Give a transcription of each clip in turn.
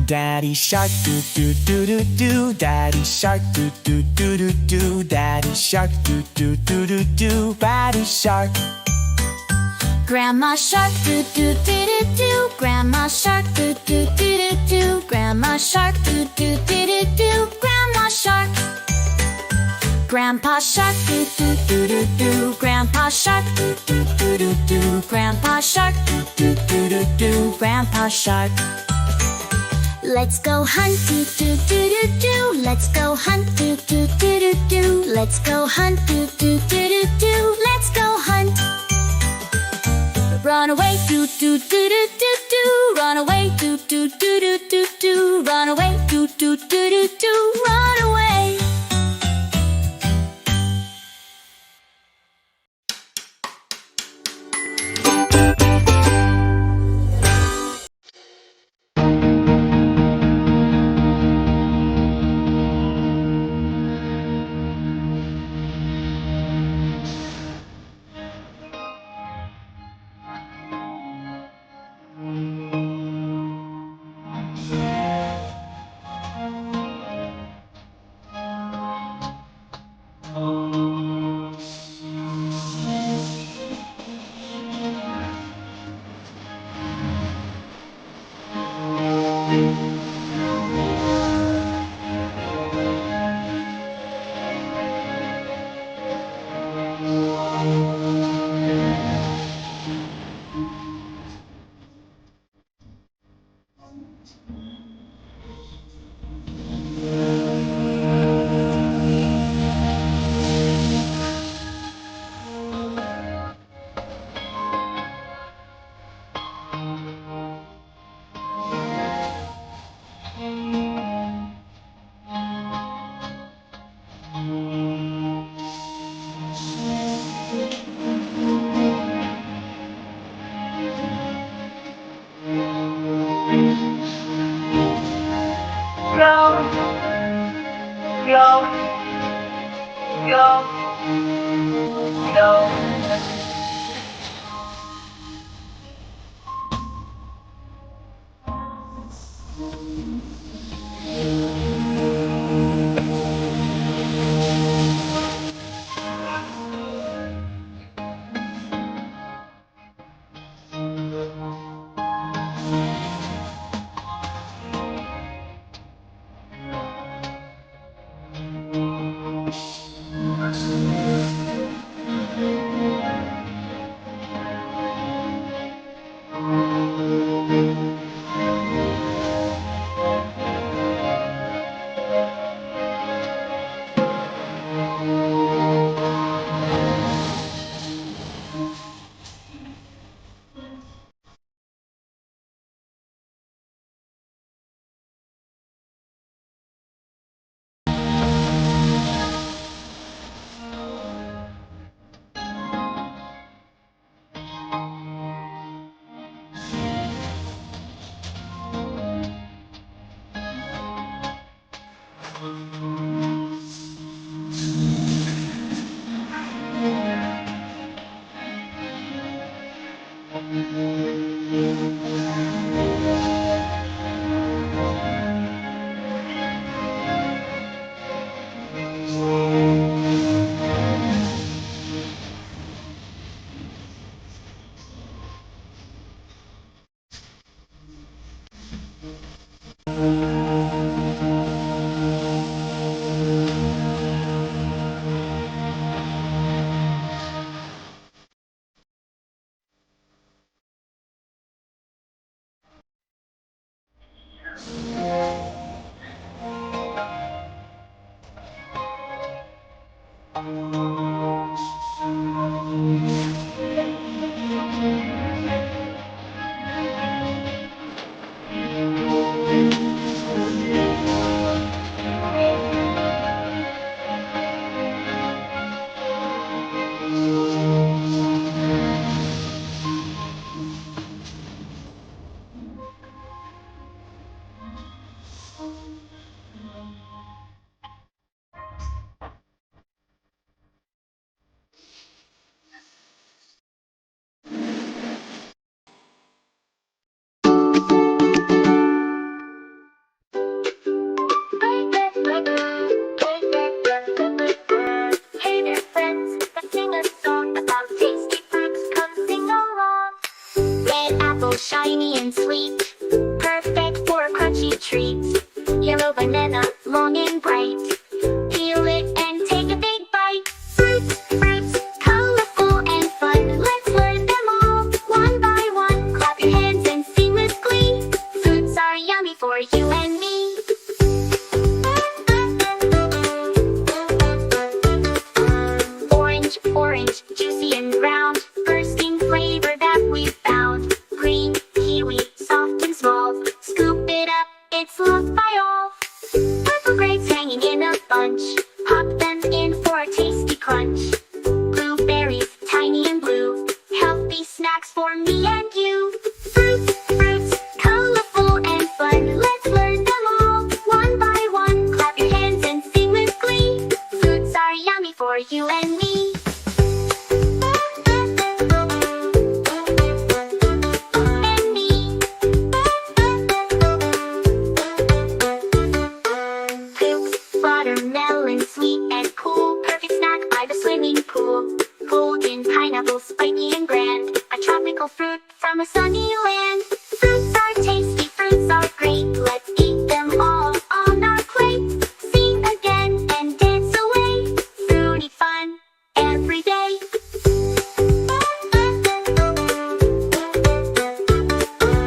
Daddy shark do do do do do. Daddy shark do do do do do. Daddy shark do do do do do. Daddy shark. Grandma shark do do do do do. Grandma shark do do do do do. Grandma shark do do do do do. Grandma shark. Grandpa shark do do do do do. Grandpa shark do do do do do. Grandpa shark do do do do do. Grandpa shark. Let's go hunt do do do do do. Let's go hunt do do do do do. Let's go hunt do do do do do. Let's go hunt. Run away do do do do do do. Run away do do do do do do. Run away do do do do do. Run away. for you and me. Orange, orange, juicy and round, bursting flavor that we found. Green, kiwi, soft and small, scoop it up, it's loved by all. Purple grapes hanging in a bunch, pop them in for a tasty crunch. Blueberries, tiny and blue, healthy snacks for me and you. Fruits, fruits, colorful and fun, let's learn them all. One by one, clap your hands and sing with glee. Fruits are yummy for you and me. And me. Grapes, watermelon, sweet and cool, perfect snack by the swimming pool. Golden pineapple, spiky and grand, a tropical fruit from a sunny land. Fruits are tasty, fruits are great, let's eat them all on our plate. Sing again and dance away, fruity fun every day.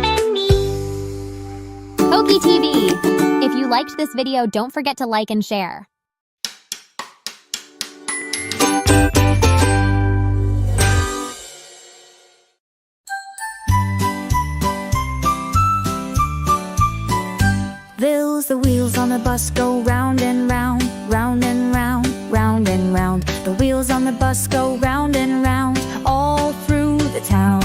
And me. Koki TV. If you liked this video, don't forget to like and share. The wheels on the bus go round and round, round and round, round and round. The wheels on the bus go round and round, all through the town.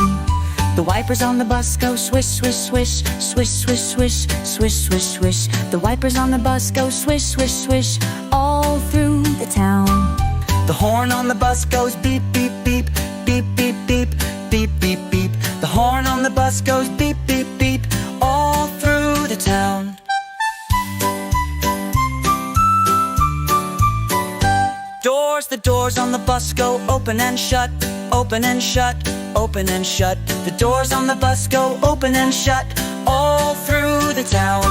The wipers on the bus go swish, swish, swish, swish, swish, swish, swish, swish, swish. The wipers on the bus go swish, swish, swish, all through the town. The horn on the bus goes beep, beep, beep, beep, beep, beep, beep, beep, beep. The horn on the bus goes beep, beep, beep, all through the town. The doors on the bus go open and shut, open and shut, open and shut. The doors on the bus go open and shut, all through the town.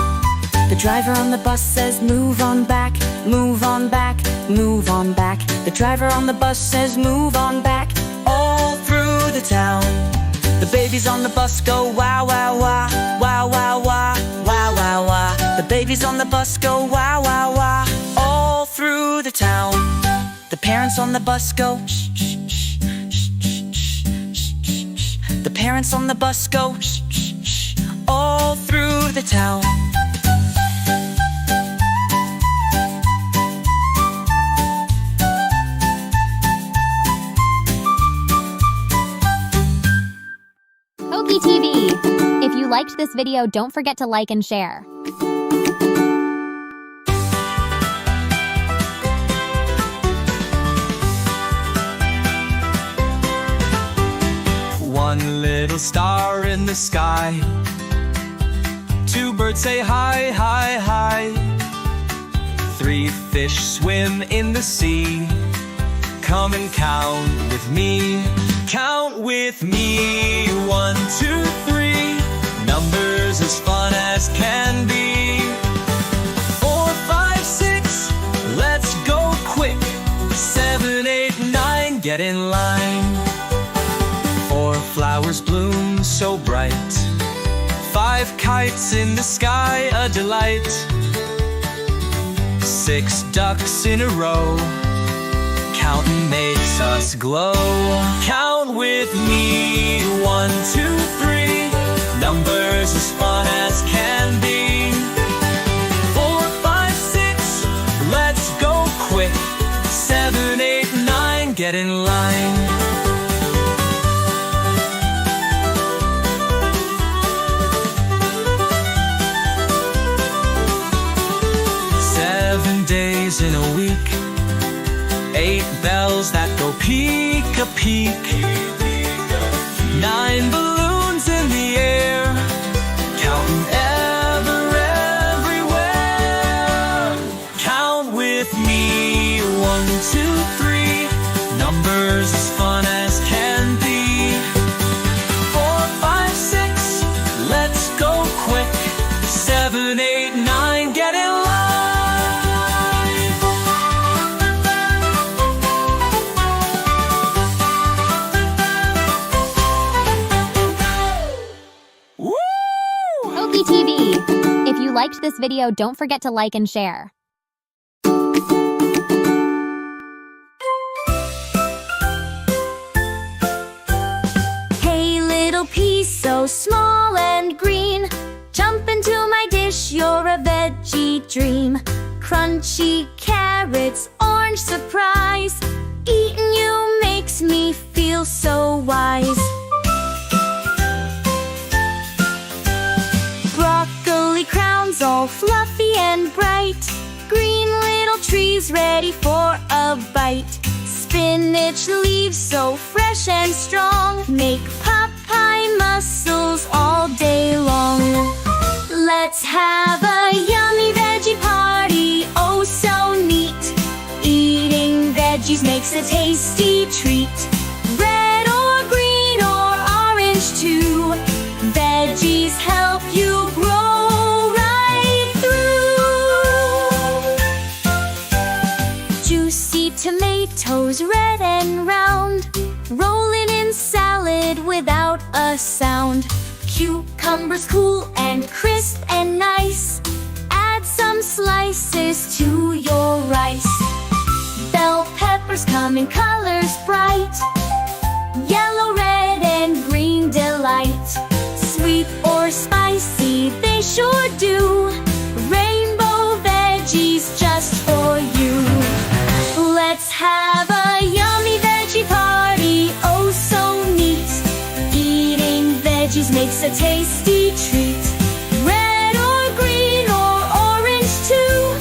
The driver on the bus says move on back, move on back, move on back. The driver on the bus says move on back, all through the town. The babies on the bus go wow, wow, wow, wow, wow, wow, wow, wow, wow. The babies on the bus go wow, wow, wow, all through the town. The parents on the bus go shh, shh, shh, shh, shh, shh, shh. The parents on the bus go shh, shh, shh, all through the town. Koki TV. If you liked this video, don't forget to like and share. One little star in the sky, two birds say hi, hi, hi. Three fish swim in the sea. Come and count with me. Count with me. 1, 2, 3. Numbers as fun as can be. 4, 5, 6. Let's go quick. 7, 8, 9. Get in line. 4 flowers bloom so bright. 5 kites in the sky, a delight. 6 ducks in a row. Counting makes us glow. Count with me. 1, 2, 3. Numbers as fun as can be. 4, 5, 6. Let's go quick. 7, 8, 9. Get in line. In a week, 8 bells that go peek-a-peek. 9 balloons in the air, counting ever, everywhere. Count with me. 1, 2, 3. Numbers as fun as can be. 4, 5, 6. Let's go quick. 7, 8, 9. Get in line. liked this video, don't forget to like and share. Hey little pea, so small and green, jump into my dish, you're a veggie dream. Crunchy carrots, orange surprise, eating you makes me feel so wise. Broccoli crowns all fluffy and bright, green little trees ready for a bite. Spinach leaves so fresh and strong, make pot pie mussels all day long. Let's have a yummy veggie party, oh so neat. Eating veggies makes a tasty treat. Red or green or orange too, veggies help you grow right through. Juicy tomatoes, red and round, rolling in salad without a sound. Cucumbers cool and crisp and nice, add some slices to your rice. Bell peppers come in colors bright, yellow, red, and green delight. Sweet or spicy, they sure do. Rainbow veggies just for you. Let's have a yummy veggie party, oh so neat. Eating veggies makes a tasty treat. Red or green or orange too,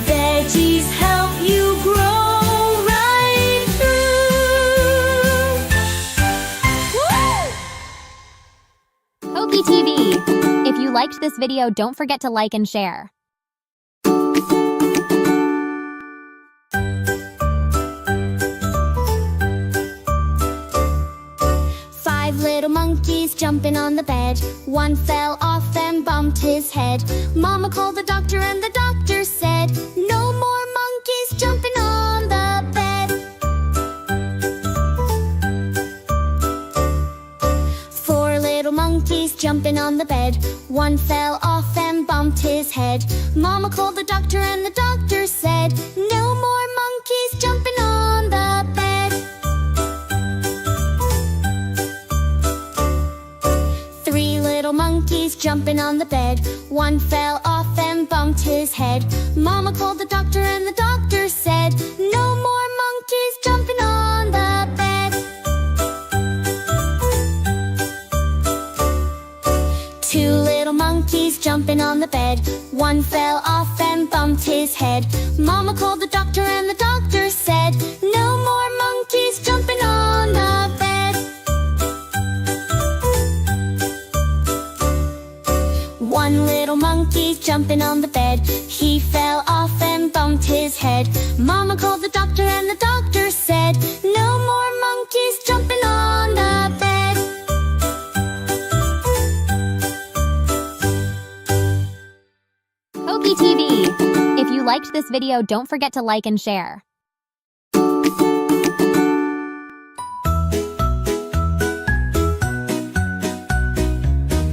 veggies help you grow right through. Koki TV. If you liked this video, don't forget to like and share. Five little monkeys jumping on the bed, one fell off and bumped his head. Mama called the doctor and the doctor said, no more monkeys jumping on the bed. Four little monkeys jumping on the bed, one fell off and bumped his head. Mama called the doctor and the doctor said, no more monkeys jumping on the bed. Three little monkeys jumping on the bed, one fell off and bumped his head. Mama called the doctor and the doctor said, no more monkeys jumping on the bed. Two little monkeys jumping on the bed, one fell off and bumped his head. Mama called the doctor and the doctor said, no more monkeys jumping on the bed. One little monkey jumping on the bed, he fell off and bumped his head. Mama called the doctor and the doctor said, no more monkeys jumping on the bed. Koki TV. If you liked this video, don't forget to like and share.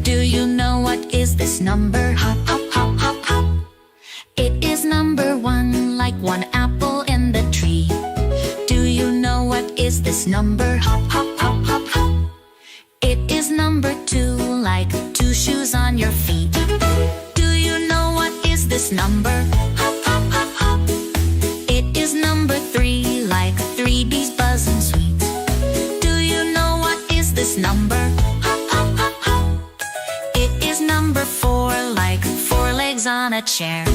Do you know what is this number? Hop, hop, hop, hop, hop. It is number one, like one apple in the tree. Do you know what is this number? Hop, hop, hop, hop, hop. It is number two, like two shoes on your feet. Do you know what is this number? Hop, hop, hop, hop. It is number three, like three bees buzzing sweet. Do you know what is this number? Hop, hop, hop, hop. It is number four, like four legs on a chair.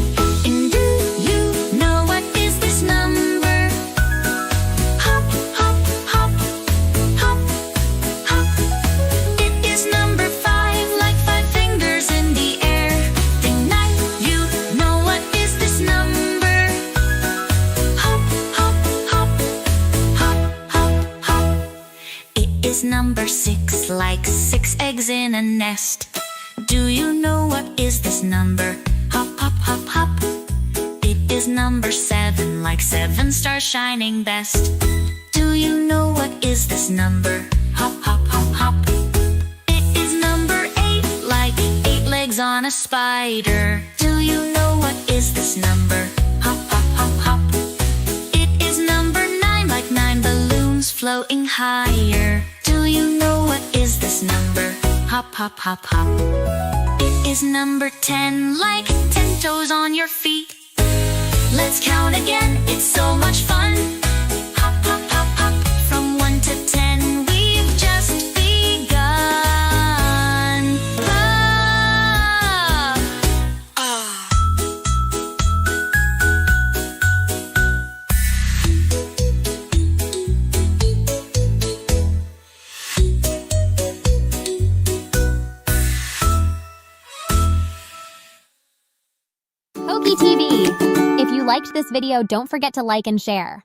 And do you know what is this number? Hop, hop, hop, hop, hop. It is number five, like five fingers in the air. Ding dong, you know what is this number? Hop, hop, hop, hop, hop, hop. It is number six, like six eggs in a nest. Do you know what is this number? Hop, hop, hop, hop. It is number seven, like seven stars shining best. Do you know what is this number? Hop, hop, hop, hop. It is number eight, like eight legs on a spider. Do you know what is this number? Hop, hop, hop, hop. It is number 9, like 9 balloons floating higher. Do you know what is this number? Hop, hop, hop, hop. It is number 10, like 10 toes on your feet. Let's count again, it's so much fun. Hop, hop, hop, hop. From 1 to 10, we've just begun. Ah! Koki TV. If you liked this video, don't forget to like and share.